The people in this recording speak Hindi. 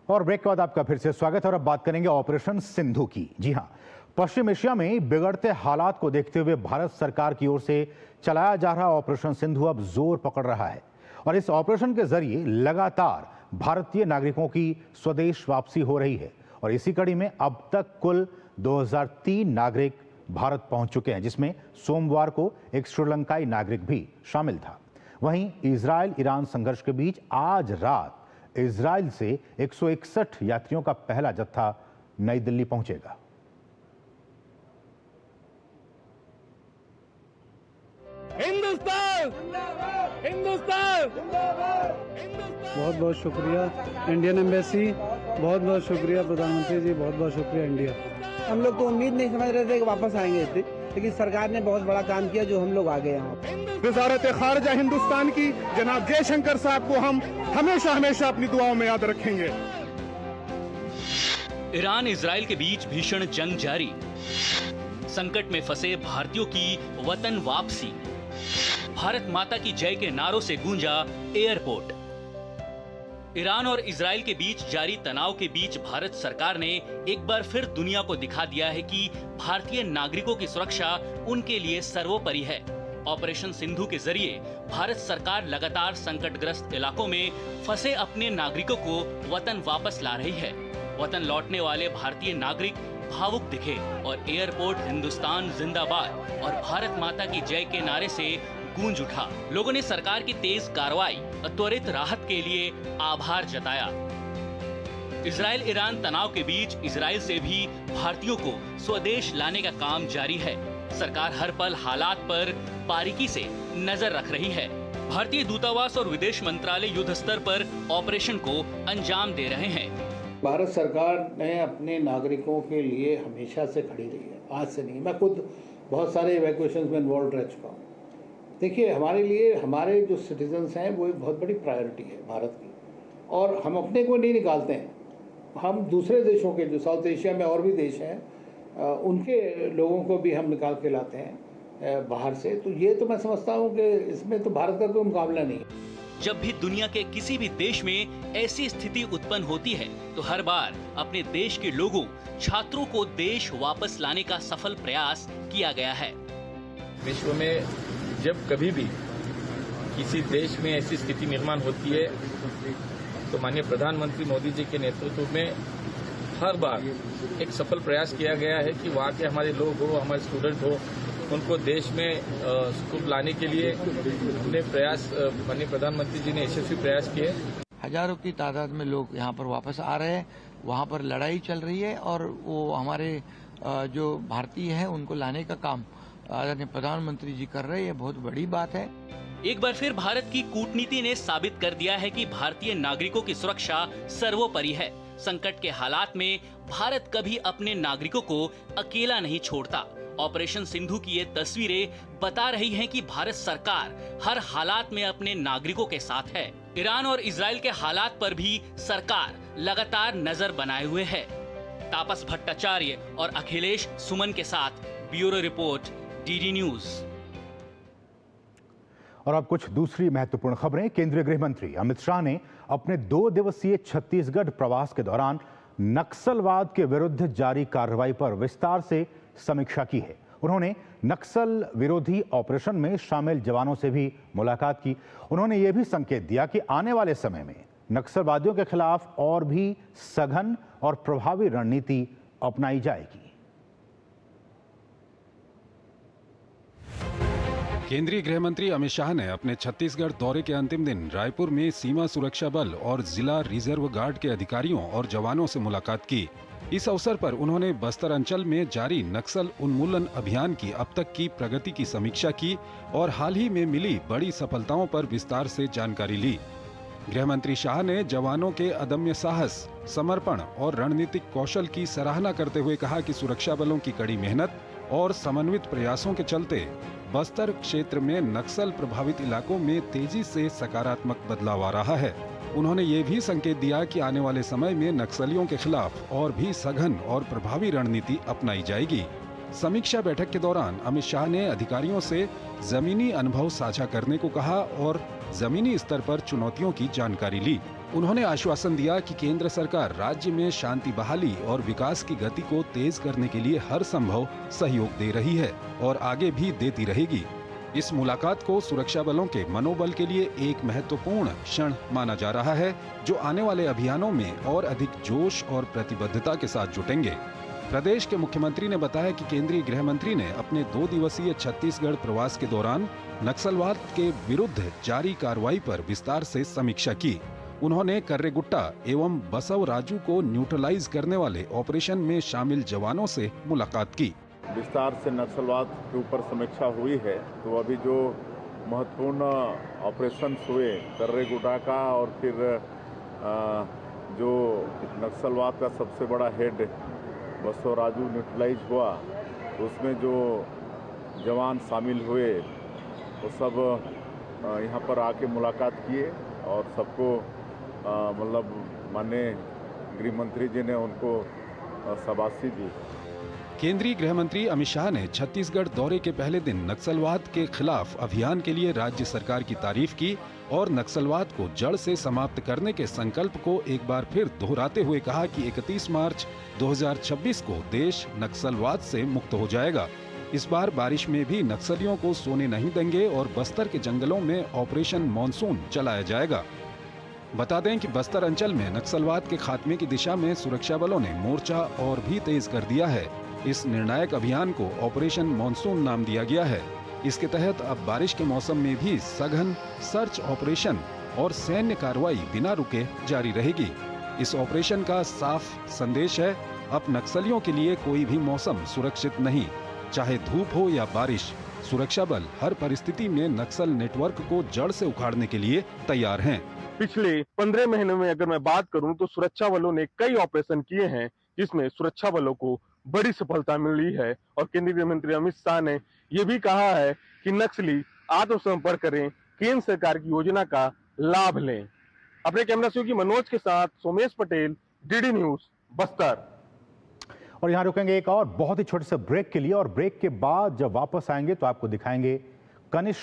और ब्रेक के बाद आपका फिर से स्वागत है और अब बात करेंगे ऑपरेशन सिंधु की। जी हां, पश्चिम एशिया में बिगड़ते हालात को देखते हुए भारत सरकार की ओर से चलाया जा रहा ऑपरेशन सिंधु अब जोर पकड़ रहा है और इस ऑपरेशन के जरिए लगातार भारतीय नागरिकों की स्वदेश वापसी हो रही है और इसी कड़ी में अब तक कुल 2003 नागरिक भारत पहुंच चुके हैं, जिसमें सोमवार को एक श्रीलंकाई नागरिक भी शामिल था। वहीं इजरायल ईरान संघर्ष के बीच आज रात इजरायल से 161 यात्रियों का पहला जत्था नई दिल्ली पहुंचेगा। हिंदुस्तान हिंदुस्तान। बहुत बहुत शुक्रिया इंडियन एम्बेसी, बहुत बहुत शुक्रिया प्रधानमंत्री जी, बहुत बहुत शुक्रिया इंडिया। हम लोग तो उम्मीद नहीं समझ रहे थे कि वापस आएंगे इतने, लेकिन सरकार ने बहुत बड़ा काम किया जो हम लोग आ गए यहाँ। वजारत खारजा हिंदुस्तान की जनाब जयशंकर साहब को हम हमेशा हमेशा अपनी दुआओं में याद रखेंगे। ईरान इजराइल के बीच भीषण जंग जारी, संकट में फंसे भारतीयों की वतन वापसी, भारत माता की जय के नारों से गूंजा एयरपोर्ट। ईरान और इजराइल के बीच जारी तनाव के बीच भारत सरकार ने एक बार फिर दुनिया को दिखा दिया है कि भारतीय नागरिकों की सुरक्षा उनके लिए सर्वोपरि है। ऑपरेशन सिंधु के जरिए भारत सरकार लगातार संकटग्रस्त इलाकों में फंसे अपने नागरिकों को वतन वापस ला रही है। वतन लौटने वाले भारतीय नागरिक भावुक दिखे और एयरपोर्ट हिंदुस्तान जिंदाबाद और भारत माता की जय के नारे से गूंज उठा। लोगों ने सरकार की तेज कार्रवाई और त्वरित राहत के लिए आभार जताया। इजराइल ईरान तनाव के बीच इजराइल से भी भारतीयों को स्वदेश लाने का काम जारी है। सरकार हर पल हालात पर बारीकी से नजर रख रही है। भारतीय दूतावास और विदेश मंत्रालय युद्ध स्तर पर ऑपरेशन को अंजाम दे रहे हैं। भारत सरकार ने अपने नागरिकों के लिए हमेशा से खड़ी रही है, आज से नहीं। मैं खुद बहुत सारे इवैक्यूएशन में इन्वॉल्व रह चुका हूँ। देखिए, हमारे लिए हमारे जो सिटीजन्स हैं वो एक बहुत बड़ी प्रायोरिटी है भारत की, और हम अपने को नहीं निकालते हैं। हम दूसरे देशों के, जो साउथ एशिया में और भी देश हैं, उनके लोगों को भी हम निकाल के लाते हैं बाहर से। तो ये तो मैं समझता हूँ कि इसमें तो भारत का कोई मुकाबला नहीं है। जब भी दुनिया के किसी भी देश में ऐसी स्थिति उत्पन्न होती है तो हर बार अपने देश के लोगों, छात्रों को देश वापस लाने का सफल प्रयास किया गया है। विश्व में जब कभी भी किसी देश में ऐसी स्थिति निर्माण होती है तो माननीय प्रधानमंत्री मोदी जी के नेतृत्व में हर बार एक सफल प्रयास किया गया है कि वहाँ के हमारे लोग हो, हमारे स्टूडेंट हो, उनको देश में स्कूल लाने के लिए हमने प्रयास, माननीय प्रधानमंत्री जी ने यशस्वी प्रयास किए। हजारों की तादाद में लोग यहाँ पर वापस आ रहे हैं। वहाँ पर लड़ाई चल रही है और वो हमारे जो भारतीय हैं उनको लाने का काम आदरणीय प्रधानमंत्री जी कर रहे हैं। ये बहुत बड़ी बात है। एक बार फिर भारत की कूटनीति ने साबित कर दिया है कि भारतीय नागरिकों की सुरक्षा सर्वोपरि है। संकट के हालात में भारत कभी अपने नागरिकों को अकेला नहीं छोड़ता। ऑपरेशन सिंधु की ये तस्वीरें बता रही हैं कि भारत सरकार हर हालात में अपने नागरिकों के साथ है। ईरान और इजराइल के हालात पर भी सरकार लगातार नजर बनाए हुए है। तापस भट्टाचार्य और अखिलेश सुमन के साथ ब्यूरो रिपोर्ट, डीडी न्यूज। और अब कुछ दूसरी महत्वपूर्ण खबरें। केंद्रीय गृह मंत्री अमित शाह ने अपने 2 दिवसीय छत्तीसगढ़ प्रवास के दौरान नक्सलवाद के विरुद्ध जारी कार्रवाई पर विस्तार से समीक्षा की है। उन्होंने नक्सल विरोधी ऑपरेशन में शामिल जवानों से भी मुलाकात की। उन्होंने ये भी संकेत दिया कि आने वाले समय में नक्सलवादियों के खिलाफ और भी सघन और प्रभावी रणनीति अपनाई जाएगी। केंद्रीय गृह मंत्री अमित शाह ने अपने छत्तीसगढ़ दौरे के अंतिम दिन रायपुर में सीमा सुरक्षा बल और जिला रिजर्व गार्ड के अधिकारियों और जवानों से मुलाकात की। इस अवसर पर उन्होंने बस्तर अंचल में जारी नक्सल उन्मूलन अभियान की अब तक की प्रगति की समीक्षा की और हाल ही में मिली बड़ी सफलताओं पर विस्तार से जानकारी ली। गृह मंत्री शाह ने जवानों के अदम्य साहस, समर्पण और रणनीतिक कौशल की सराहना करते हुए कहा कि सुरक्षा बलों की कड़ी मेहनत और समन्वित प्रयासों के चलते बस्तर क्षेत्र में नक्सल प्रभावित इलाकों में तेजी से सकारात्मक बदलाव आ रहा है। उन्होंने ये भी संकेत दिया कि आने वाले समय में नक्सलियों के खिलाफ और भी सघन और प्रभावी रणनीति अपनाई जाएगी। समीक्षा बैठक के दौरान अमित शाह ने अधिकारियों से जमीनी अनुभव साझा करने को कहा और जमीनी स्तर पर चुनौतियों की जानकारी ली। उन्होंने आश्वासन दिया कि केंद्र सरकार राज्य में शांति बहाली और विकास की गति को तेज करने के लिए हर संभव सहयोग दे रही है और आगे भी देती रहेगी। इस मुलाकात को सुरक्षा बलों के मनोबल के लिए एक महत्वपूर्ण क्षण माना जा रहा है, जो आने वाले अभियानों में और अधिक जोश और प्रतिबद्धता के साथ जुटेंगे। प्रदेश के मुख्यमंत्री ने बताया कि केंद्रीय गृह मंत्री ने अपने 2 दिवसीय छत्तीसगढ़ प्रवास के दौरान नक्सलवाद के विरुद्ध जारी कार्रवाई पर विस्तार से समीक्षा की। उन्होंने कर्रेगुट्टा एवं बसव राजू को न्यूट्रलाइज करने वाले ऑपरेशन में शामिल जवानों से मुलाकात की। विस्तार से नक्सलवाद के ऊपर समीक्षा हुई है, तो अभी जो महत्वपूर्ण ऑपरेशन हुए कर्रेगुट्टा का और फिर जो नक्सलवाद का सबसे बड़ा हेड बसव राजू न्यूट्रलाइज हुआ, तो उसमें जो जवान शामिल हुए वो सब यहाँ पर आके मुलाकात किए और सबको मतलब माननीय गृह मंत्री जी ने उनको शाबाशी दी। केंद्रीय गृह मंत्री अमित शाह ने छत्तीसगढ़ दौरे के पहले दिन नक्सलवाद के खिलाफ अभियान के लिए राज्य सरकार की तारीफ की और नक्सलवाद को जड़ से समाप्त करने के संकल्प को एक बार फिर दोहराते हुए कहा कि 31 मार्च 2026 को देश नक्सलवाद से मुक्त हो जाएगा। इस बार बारिश में भी नक्सलियों को सोने नहीं देंगे और बस्तर के जंगलों में ऑपरेशन मॉनसून चलाया जाएगा। बता दें कि बस्तर अंचल में नक्सलवाद के खात्मे की दिशा में सुरक्षा बलों ने मोर्चा और भी तेज कर दिया है। इस निर्णायक अभियान को ऑपरेशन मॉनसून नाम दिया गया है। इसके तहत अब बारिश के मौसम में भी सघन सर्च ऑपरेशन और सैन्य कार्रवाई बिना रुके जारी रहेगी। इस ऑपरेशन का साफ संदेश है, अब नक्सलियों के लिए कोई भी मौसम सुरक्षित नहीं, चाहे धूप हो या बारिश। सुरक्षा बल हर परिस्थिति में नक्सल नेटवर्क को जड़ से उखाड़ने के लिए तैयार हैं। पिछले 15 महीनों में अगर मैं बात करूं तो सुरक्षा बलों ने कई ऑपरेशन किए हैं, जिसमें सुरक्षा बलों को बड़ी सफलता मिली है। और केंद्रीय गृह मंत्री अमित शाह ने ये भी कहा है कि नक्सली आत्मसमर्पण करें, केंद्र सरकार की योजना का लाभ लें। अपने कैमरा सहयोगी मनोज के साथ सोमेश पटेल, डीडी न्यूज, बस्तर। और यहाँ रुकेंगे एक और बहुत ही छोटे से ब्रेक के लिए, और ब्रेक के बाद जब वापस आएंगे तो आपको दिखाएंगे कनिष्क